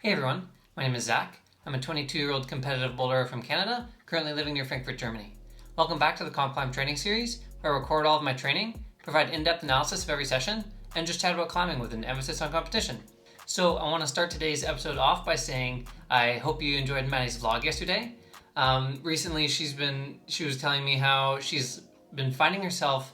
Hey everyone, my name is Zach. I'm a 22-year-old competitive boulderer from Canada, currently living near Frankfurt, Germany. Welcome back to the COMPCLIMB training series, where I record all of my training, provide in-depth analysis of every session, and just chat about climbing with an emphasis on competition. So I want to start today's episode off by saying I hope you enjoyed Maddie's vlog yesterday. Recently she was telling me how she's been finding herself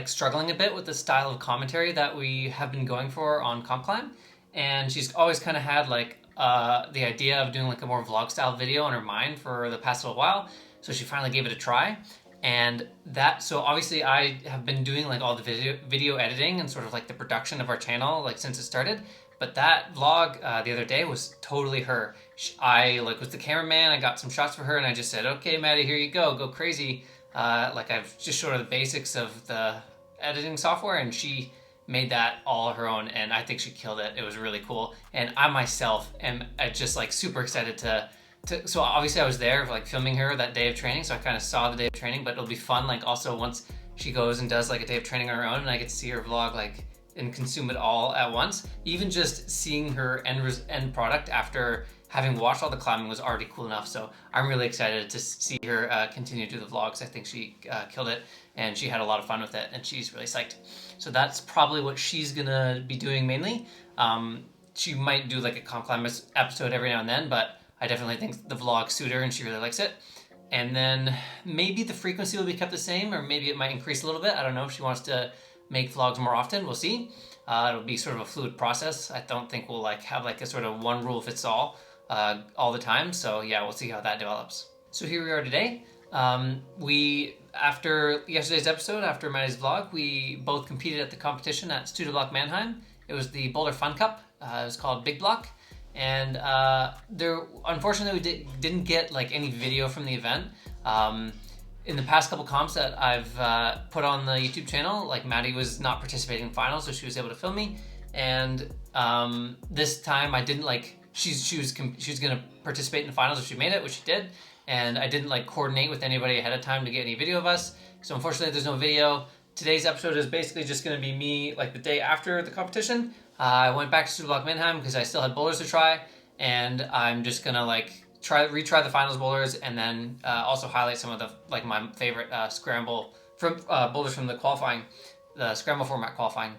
struggling a bit with the style of commentary that we have been going for on COMPCLIMB. And she's always kind of had the idea of doing a more vlog style video in her mind for the past little while. So she finally gave it a try. And so obviously I have been doing all the video editing and sort of the production of our channel since it started. But that vlog the other day was totally her. I was the cameraman. I got some shots for her and I just said, okay, Maddie, here you go crazy. I've just showed her the basics of the editing software and she made that all her own, and I think she killed it. It was really cool, and I myself am just super excited to so obviously I was there filming her that day of training, so I kind of saw the day of training, but it'll be fun also once she goes and does a day of training on her own and I get to see her vlog and consume it all at once. Even just seeing her end product after having watched all the climbing was already cool enough, so I'm really excited to see her continue to do the vlogs. I think she killed it, and she had a lot of fun with it, and she's really psyched. So that's probably what she's gonna be doing mainly. She might do a COMPCLIMB episode every now and then, but I definitely think the vlog suit her, and she really likes it. And then maybe the frequency will be kept the same, or maybe it might increase a little bit. I don't know if she wants to make vlogs more often. We'll see. It'll be sort of a fluid process. I don't think we'll have a sort of one rule fits all the time. So yeah, we'll see how that develops. So here we are today. After yesterday's episode, after Maddie's vlog, we both competed at the competition at Studio Bloc Mannheim. It was the Boulder Fun Cup. It was called Big Bloc. And unfortunately, we didn't get any video from the event. In the past couple comps that I've put on the YouTube channel, Maddie was not participating in finals, so she was able to film me. And this time I didn't she was gonna participate in the finals if she made it, which she did. And I didn't coordinate with anybody ahead of time to get any video of us. So unfortunately there's no video. Today's episode is basically just gonna be me the day after the competition. I went back to Studio Bloc Mannheim because I still had boulders to try. And I'm just gonna retry the finals boulders, and then also highlight some of the my favorite scramble from boulders from the scramble format qualifying.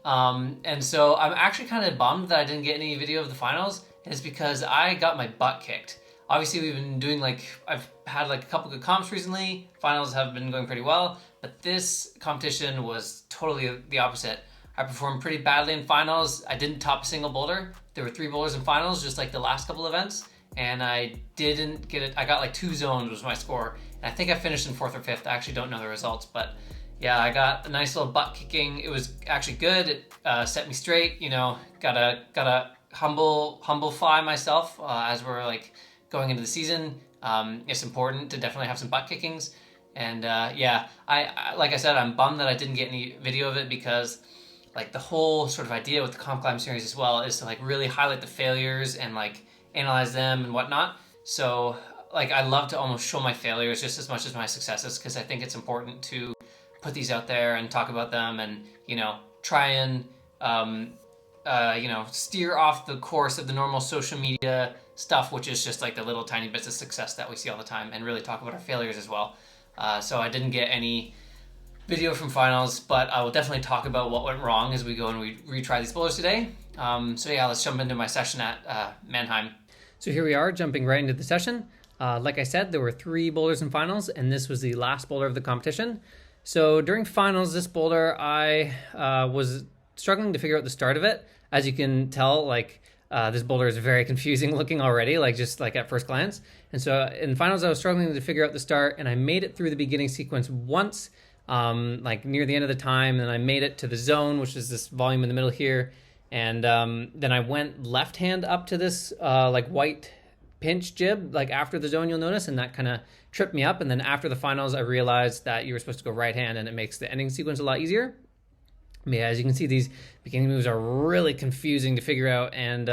And so I'm actually kind of bummed that I didn't get any video of the finals, and it's because I got my butt kicked. Obviously we've been doing I've had a couple good comps recently. Finals have been going pretty well, but this competition was totally the opposite. I performed pretty badly in finals. I didn't top a single boulder. There were 3 boulders in finals, just the last couple events, and I didn't get it. I got 2 zones was my score, and I think I finished in 4th or 5th. I actually don't know the results, but yeah, I got a nice little butt kicking. It was actually good. It set me straight. Gotta humblify myself as we're going into the season. It's important to definitely have some butt kickings, and yeah, I like I said, I'm bummed that I didn't get any video of it, because the whole sort of idea with the COMPCLIMB series as well is to really highlight the failures and analyze them and whatnot. So I love to almost show my failures just as much as my successes, because I think it's important to put these out there and talk about them, and try and steer off the course of the normal social media stuff, which is just the little tiny bits of success that we see all the time, and really talk about our failures as well. So I didn't get any video from finals, but I will definitely talk about what went wrong as we go and we retry these boulders today. So yeah, let's jump into my session at Mannheim. So here we are, jumping right into the session. Like I said, there were 3 boulders in finals, and this was the last boulder of the competition. So during finals, this boulder, I was struggling to figure out the start of it. As you can tell, this boulder is very confusing looking already, just at first glance. And so in finals, I was struggling to figure out the start, and I made it through the beginning sequence once, near the end of the time, and I made it to the zone, which is this volume in the middle here. And then I went left hand up to this white pinch jib, after the zone, you'll notice, and that kind of tripped me up. And then after the finals, I realized that you were supposed to go right hand, and it makes the ending sequence a lot easier. Yeah, as you can see, these beginning moves are really confusing to figure out, and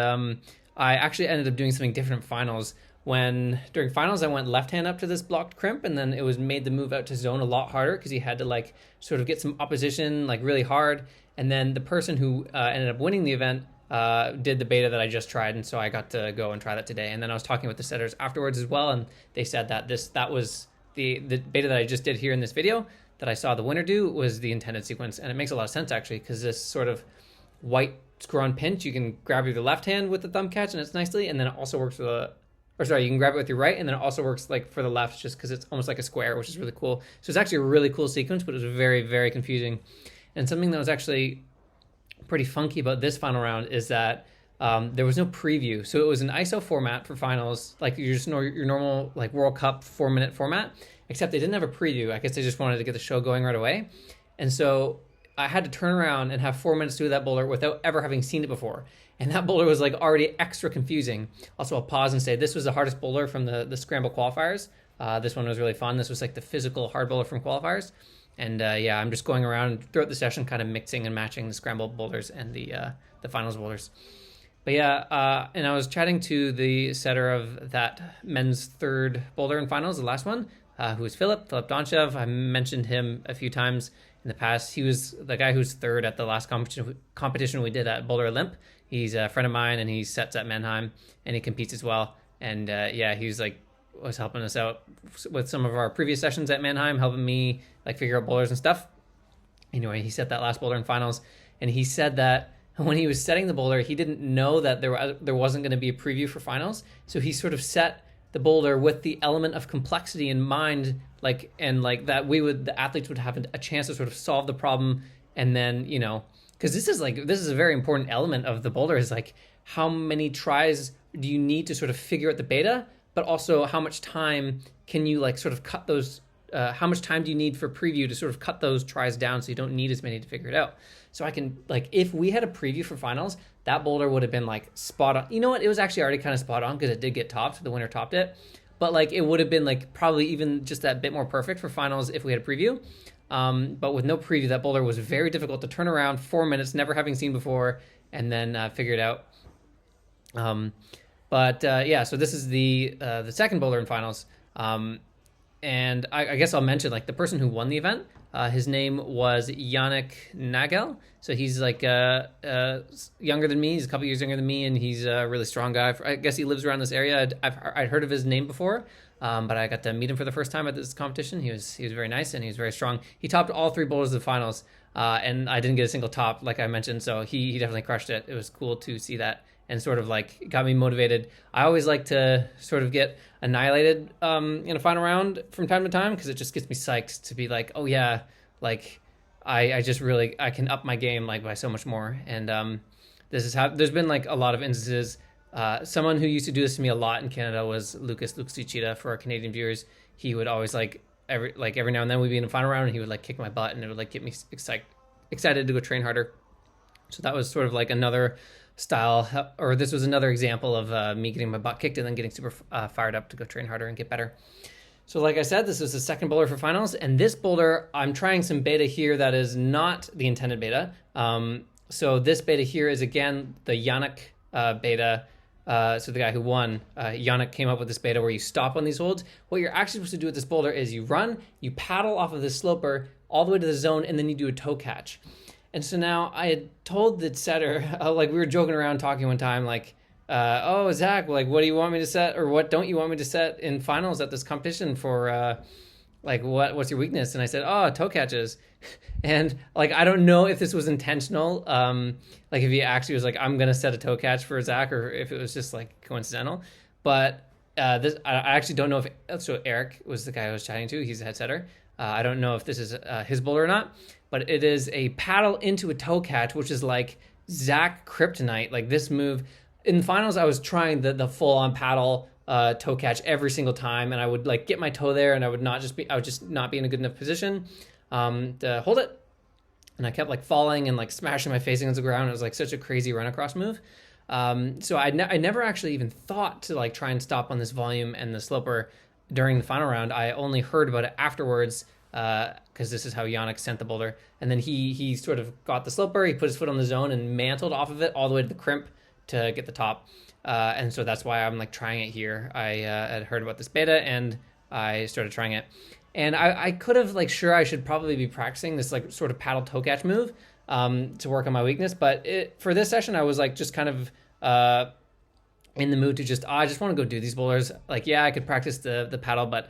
I actually ended up doing something different in finals. During finals, I went left hand up to this blocked crimp, and then it was made the move out to zone a lot harder, because he had to sort of get some opposition really hard. And then the person who ended up winning the event did the beta that I just tried, and so I got to go and try that today. And then I was talking with the setters afterwards as well, and they said that that was the beta that I just did here in this video that I saw the winner do was the intended sequence. And it makes a lot of sense actually, because this sort of white screw-on pinch, you can grab with your left hand with the thumb catch and it's nicely, and then it also works with you can grab it with your right, and then it also works like for the left just because it's almost like a square, which is really cool. So it's actually a really cool sequence, but it was very, very confusing. And something that was actually pretty funky about this final round is that there was no preview. So it was an ISO format for finals, like your normal like World Cup 4-minute format, except they didn't have a preview. I guess they just wanted to get the show going right away. And so I had to turn around and have 4 minutes to do that boulder without ever having seen it before. And that boulder was like already extra confusing. Also, I'll pause and say this was the hardest boulder from the scramble qualifiers. This one was really fun. This was like the physical hard boulder from qualifiers. And yeah, I'm just going around throughout the session kind of mixing and matching the scramble boulders and the finals boulders. But yeah, and I was chatting to the setter of that men's third boulder in finals, the last one, who was Philip Donchev. I mentioned him a few times in the past. He was the guy who's third at the last competition we did at Boulder Olymp. He's a friend of mine, and he sets at Mannheim, and he competes as well. And yeah, he was helping us out with some of our previous sessions at Mannheim, helping me like figure out boulders and stuff. Anyway, he set that last boulder in finals, and he said that when he was setting the boulder, he didn't know that there wasn't going to be a preview for finals. So he sort of set the boulder with the element of complexity in mind, like that the athletes would have a chance to sort of solve the problem, and then because this is a very important element of the boulder, is like how many tries do you need to sort of figure out the beta, but also how much time can you like sort of cut those. How much time do you need for preview to sort of cut those tries down so you don't need as many to figure it out? So I can, like, if we had a preview for finals, that boulder would have been like spot on. You know what? It was actually already kind of spot on because it did get topped. The winner topped it. But like it would have been like probably even just that bit more perfect for finals if we had a preview. But with no preview, that boulder was very difficult to turn around, 4 minutes, never having seen before, and then figure it out. Yeah, so this is the second boulder in finals. And I guess I'll mention like the person who won the event. His name was Yannick Nagel. So he's like younger than me. He's a couple years younger than me, and he's a really strong guy. I guess he lives around this area. I'd heard of his name before, but I got to meet him for the first time at this competition. He was very nice, and he was very strong. He topped all 3 boulders of the finals, and I didn't get a single top, like I mentioned. So he definitely crushed it. It was cool to see that, and sort of like got me motivated. I always like to sort of get annihilated in a final round from time to time, because it just gets me psyched to be like, oh yeah, like I just really, I can up my game like by so much more. And this is how there's been like a lot of instances. Someone who used to do this to me a lot in Canada was Lucas Lucichita. For our Canadian viewers, he would always like every now and then we'd be in a final round and he would like kick my butt, and it would like get me excited to go train harder. So that was sort of like another style, or this was another example of me getting my butt kicked and then getting super fired up to go train harder and get better. So like I said, this is the second boulder for finals, and this boulder, I'm trying some beta here that is not the intended beta. So this beta here is again the Yannick beta. So the guy who won, Yannick, came up with this beta where you stop on these holds. What you're actually supposed to do with this boulder is you run, you paddle off of this sloper all the way to the zone, and then you do a toe catch. And so now I had told the setter, like we were joking around talking one time, like, oh, Zach, like, what do you want me to set, or what don't you want me to set in finals at this competition for, like, what's your weakness? And I said, oh, toe catches. And like, I don't know if this was intentional. Like if he actually was like, I'm going to set a toe catch for Zach, or if it was just like coincidental. But I actually don't know if, so Eric was the guy I was chatting to. He's the head setter. I don't know if this is his boulder or not, but it is a paddle into a toe catch, which is like Zach kryptonite. Like this move in the finals, I was trying the full on paddle toe catch every single time, and I would like get my toe there, and I would just not be in a good enough position to hold it, and I kept like falling and like smashing my face against the ground. It was like such a crazy run across move. So I never actually even thought to like try and stop on this volume and the sloper during the final round. I only heard about it afterwards, because this is how Yannick sent the boulder. And then he sort of got the sloper, he put his foot on the zone and mantled off of it all the way to the crimp to get the top. And so that's why I'm like trying it here. I had heard about this beta and I started trying it. And I could have like, sure, I should probably be practicing this like sort of paddle toe catch move. to work on my weakness. But for this session, I was like just kind of in the mood to just, I just want to go do these boulders. Like, yeah, I could practice the paddle, but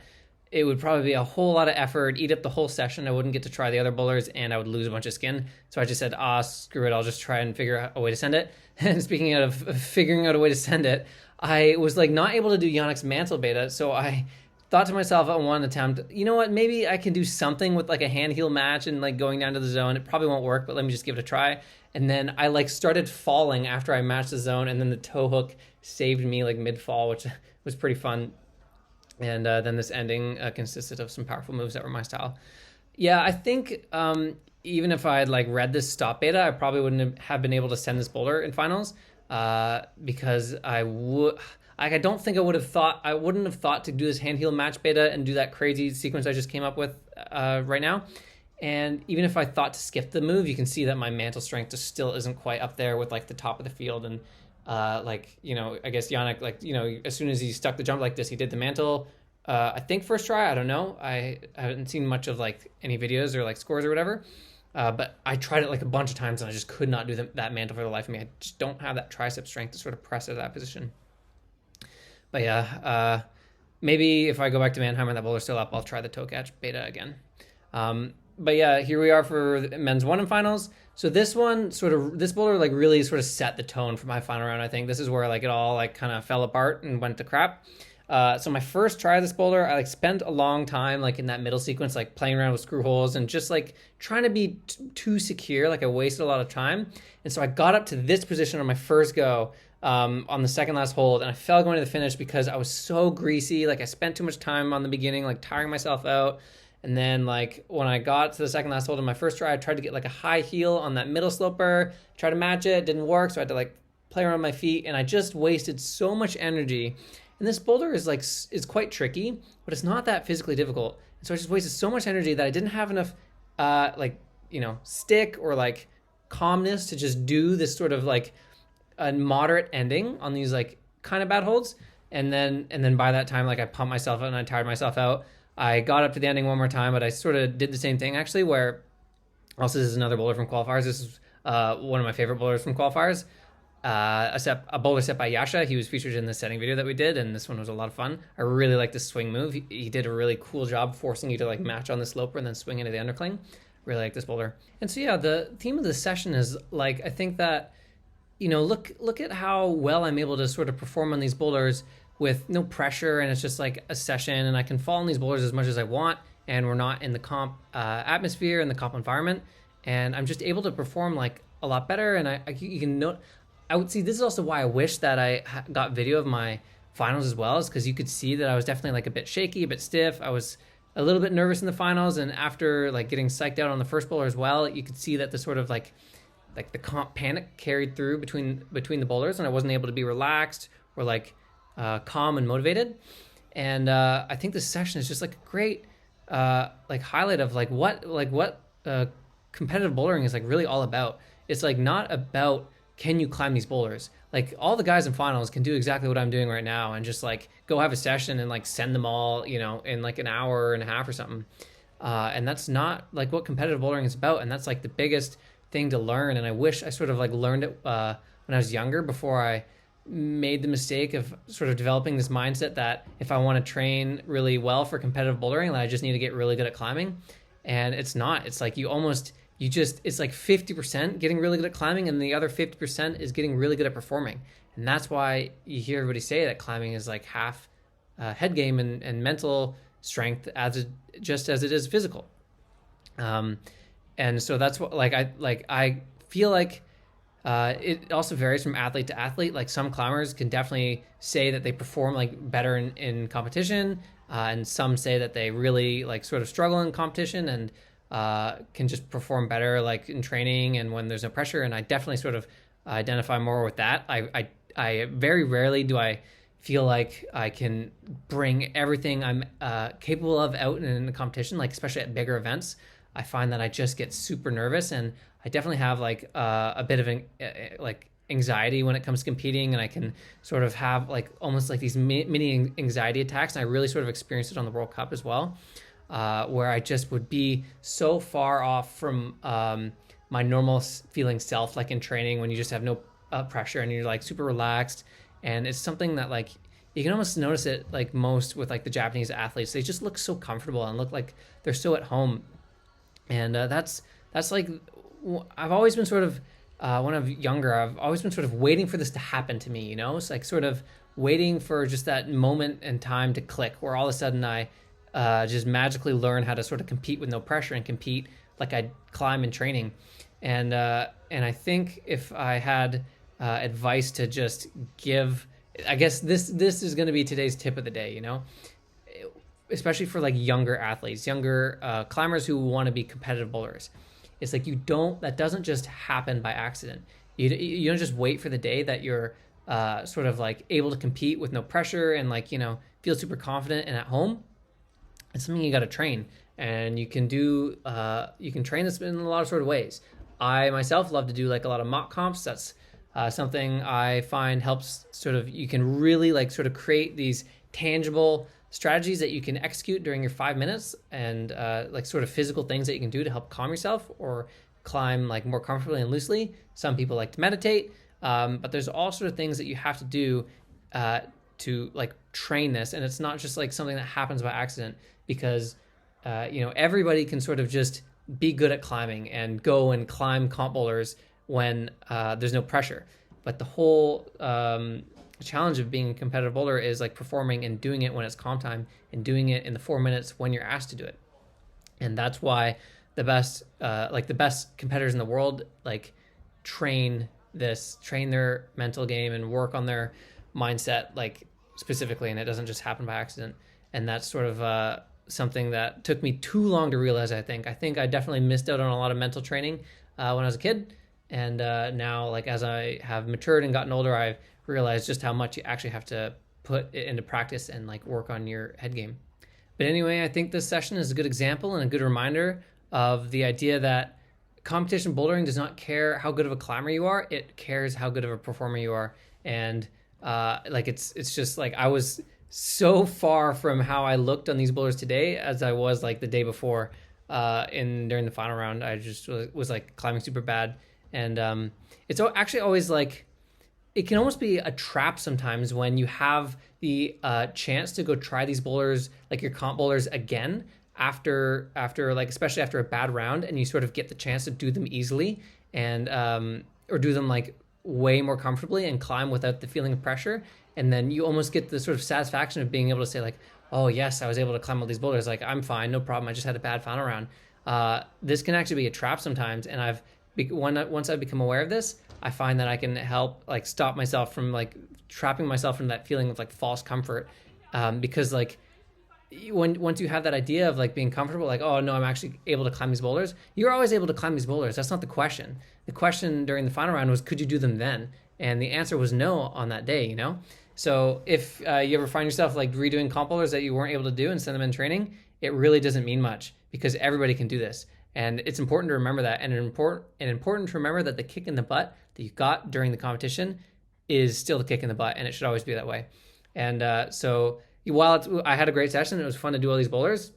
it would probably be a whole lot of effort, eat up the whole session. I wouldn't get to try the other boulders, and I would lose a bunch of skin. So I just said, screw it, I'll just try and figure out a way to send it. And speaking of figuring out a way to send it, I was like not able to do Yannick's mantle beta, so I thought to myself at one attempt, you know what, maybe I can do something with like a hand heel match and like going down to the zone. It probably won't work, but let me just give it a try. And then I like started falling after I matched the zone, and then the toe hook saved me like mid-fall, which was pretty fun. And then this ending consisted of some powerful moves that were my style. Yeah, I think even if I had like read this stop beta, I probably wouldn't have been able to send this boulder in finals because I don't think I wouldn't have thought to do this hand heel match beta and do that crazy sequence I just came up with right now. And even if I thought to skip the move, you can see that my mantle strength just still isn't quite up there with like the top of the field. And like, you know, I guess Yannick, like, you know, as soon as he stuck the jump like this, he did the mantle, I think first try, I don't know. I haven't seen much of like any videos or like scores or whatever. But I tried it like a bunch of times and I just could not do that mantle for the life of me. I just don't have that tricep strength to sort of press to that position. But yeah, maybe if I go back to Mannheim and that boulder's still up, I'll try the toe catch beta again. But yeah, here we are for men's one in finals. So this boulder like really sort of set the tone for my final round. I think this is where like it all like kind of fell apart and went to crap. So my first try of this boulder, I like spent a long time like in that middle sequence, like playing around with screw holes and just like trying to be too secure. Like I wasted a lot of time. And so I got up to this position on my first go on the second last hold, and I fell going to the finish because I was so greasy. Like I spent too much time on the beginning, like tiring myself out. And then like when I got to the second last hold in my first try, I tried to get like a high heel on that middle sloper, try to match it, didn't work. So I had to like play around my feet, and I just wasted so much energy. And this boulder is quite tricky, but it's not that physically difficult. And so I just wasted so much energy that I didn't have enough stick or like calmness to just do this sort of like a moderate ending on these like kind of bad holds. And then by that time, like I pumped myself out and I tired myself out. I got up to the ending one more time, but I sort of did the same thing actually, where also this is another boulder from qualifiers. This is one of my favorite boulders from qualifiers. A boulder set by Yasha. He was featured in the setting video that we did, and this one was a lot of fun. I really like this swing move. He did a really cool job forcing you to like match on the sloper and then swing into the undercling. Really like this boulder. And so yeah, the theme of this session is like, I think that, you know, look at how well I'm able to sort of perform on these boulders with no pressure, and it's just like a session, and I can fall on these boulders as much as I want, and we're not in the comp atmosphere and the comp environment, and I'm just able to perform like a lot better. And you can note, I would see, this is also why I wish that I got video of my finals as well, is because you could see that I was definitely like a bit shaky, a bit stiff. I was a little bit nervous in the finals, and after like getting psyched out on the first boulder as well, you could see that the sort of like the comp panic carried through between the boulders, and I wasn't able to be relaxed or like calm and motivated. And I think this session is just like a great like highlight of like what competitive bouldering is like really all about. It's like not about can you climb these boulders. Like all the guys in finals can do exactly what I'm doing right now and just like go have a session and like send them all, you know, in like an hour and a half or something. And that's not like what competitive bouldering is about. And that's like the biggest thing to learn. And I wish I sort of like learned it when I was younger, before I made the mistake of sort of developing this mindset that if I want to train really well for competitive bouldering, then I just need to get really good at climbing. And it's not. It's like it's like 50% getting really good at climbing, and the other 50% is getting really good at performing. And that's why you hear everybody say that climbing is like half head game and mental strength just as it is physical. And so that's what I feel like it also varies from athlete to athlete. Like some climbers can definitely say that they perform like better in competition, and some say that they really like sort of struggle in competition and can just perform better like in training and when there's no pressure. And I definitely sort of identify more with that. I very rarely do I feel like I can bring everything I'm capable of out in the competition, like especially at bigger events. I find that I just get super nervous, and I definitely have like a bit of like anxiety when it comes to competing, and I can sort of have like almost like these mini anxiety attacks. And I really sort of experienced it on the World Cup as well, where I just would be so far off from my normal feeling self, like in training when you just have no pressure and you're like super relaxed. And it's something that like you can almost notice it like most with like the Japanese athletes. They just look so comfortable and look like they're so at home. And that's like, I've always been sort of, when I'm younger, I've always been sort of waiting for this to happen to me, you know? It's like sort of waiting for just that moment in time to click where all of a sudden I just magically learn how to sort of compete with no pressure and compete like I climb in training. And I think if I had advice to just give, I guess this is going to be today's tip of the day, you know, especially for like younger athletes, younger climbers who want to be competitive boulders. It's like that doesn't just happen by accident. You don't just wait for the day that you're sort of like able to compete with no pressure and like, you know, feel super confident and at home. It's something you got to train, and you can train this in a lot of sort of ways. I myself love to do like a lot of mock comps. That's something I find helps sort of, you can really like sort of create these tangible strategies that you can execute during your 5 minutes, and like sort of physical things that you can do to help calm yourself or climb like more comfortably and loosely. Some people like to meditate, but there's all sort of things that you have to do to like train this. And it's not just like something that happens by accident, because you know, everybody can sort of just be good at climbing and go and climb comp boulders when there's no pressure. But the whole challenge of being a competitive boulder is like performing and doing it when it's comp time and doing it in the 4 minutes when you're asked to do it. And that's why the best competitors in the world like train their mental game and work on their mindset like specifically, and it doesn't just happen by accident. And that's sort of something that took me too long to realize. I think I definitely missed out on a lot of mental training when I was a kid, and now like as I have matured and gotten older, I've realized just how much you actually have to put it into practice and like work on your head game. But anyway, I think this session is a good example and a good reminder of the idea that competition bouldering does not care how good of a climber you are, it cares how good of a performer you are. And like it's just like I was so far from how I looked on these boulders today as I was like the day before during the final round. I just was like climbing super bad. And it's actually always like, it can almost be a trap sometimes when you have the chance to go try these boulders, like your comp boulders again, after like, especially after a bad round, and you sort of get the chance to do them easily and or do them like way more comfortably and climb without the feeling of pressure. And then you almost get the sort of satisfaction of being able to say like, oh yes, I was able to climb all these boulders. Like I'm fine, no problem. I just had a bad final round. This can actually be a trap sometimes. And once I've become aware of this, I find that I can help like stop myself from like trapping myself in that feeling of like false comfort. Because like once you have that idea of like being comfortable, like, oh no, I'm actually able to climb these boulders. You're always able to climb these boulders. That's not the question. The question during the final round was, could you do them then? And the answer was no on that day, you know? So if you ever find yourself like redoing comp boulders that you weren't able to do and send them in training, it really doesn't mean much, because everybody can do this. And it's important to remember that, and important to remember that the kick in the butt that you got during the competition is still the kick in the butt, and it should always be that way. And so while I had a great session, it was fun to do all these boulders,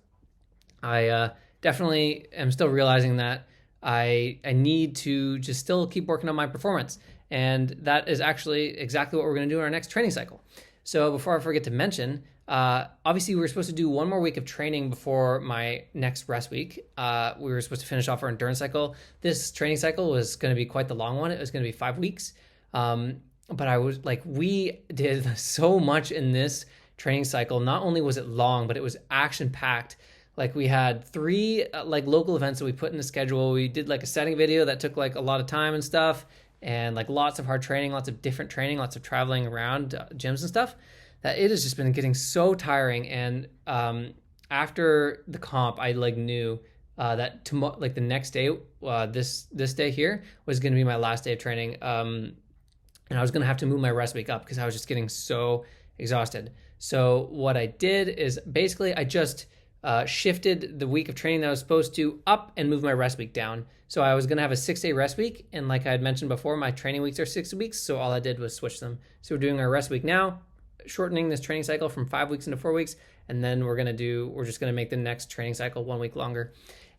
I definitely am still realizing that I need to just still keep working on my performance. And that is actually exactly what we're going to do in our next training cycle. So before I forget to mention, obviously we were supposed to do one more week of training before my next rest week. We were supposed to finish off our endurance cycle. This training cycle was going to be quite the long one. It was going to be 5 weeks. But I was like, we did so much in this training cycle. Not only was it long, but it was action packed. Like we had 3 like local events that we put in the schedule. We did like a setting video that took like a lot of time and stuff, and like lots of hard training, lots of different training, lots of traveling around gyms and stuff, that it has just been getting so tiring. And after the comp, I like knew that tomorrow, like the next day, this day here was going to be my last day of training. And I was going to have to move my rest week up because I was just getting so exhausted. So what I did is basically I just shifted the week of training that I was supposed to up and move my rest week down. So I was going to have a 6-day rest week. And like I had mentioned before, my training weeks are 6 weeks. So all I did was switch them. So we're doing our rest week now, shortening this training cycle from 5 weeks into 4 weeks. And then we're just going to make the next training cycle 1 week longer.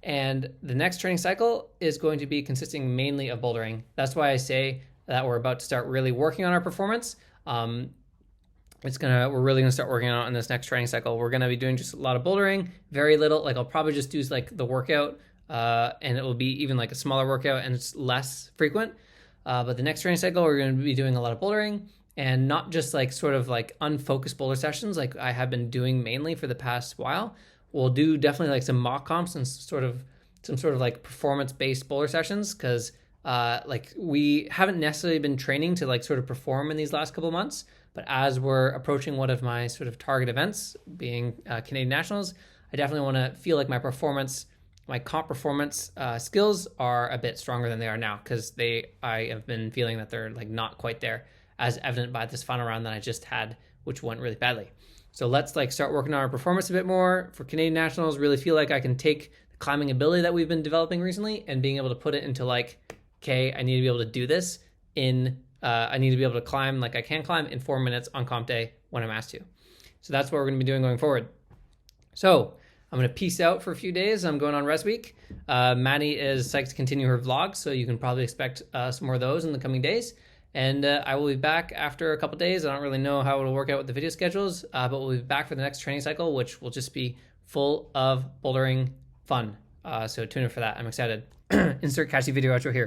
And the next training cycle is going to be consisting mainly of bouldering. That's why I say that we're about to start really working on our performance. We're really gonna start working on it in this next training cycle. We're gonna be doing just a lot of bouldering, very little. Like I'll probably just do like the workout, and it will be even like a smaller workout and it's less frequent. But the next training cycle, we're gonna be doing a lot of bouldering and not just like sort of like unfocused boulder sessions like I have been doing mainly for the past while. We'll do definitely like some mock comps and some sort of like performance-based boulder sessions because like we haven't necessarily been training to like sort of perform in these last couple of months. But as we're approaching one of my sort of target events, being Canadian Nationals, I definitely want to feel like my comp performance skills are a bit stronger than they are now because I have been feeling that they're like not quite there, as evident by this final round that I just had, which went really badly. So let's like start working on our performance a bit more for Canadian Nationals. Really feel like I can take the climbing ability that we've been developing recently and being able to put it into like, okay, I need to be able to do this I need to be able to climb like I can climb in 4 minutes on comp day when I'm asked to. So that's what we're going to be doing going forward. So I'm going to peace out for a few days. I'm going on rest week. Maddie is psyched to continue her vlogs, so you can probably expect some more of those in the coming days. And I will be back after a couple days. I don't really know how it'll work out with the video schedules, but we'll be back for the next training cycle, which will just be full of bouldering fun. So tune in for that. I'm excited. Insert catchy video outro here.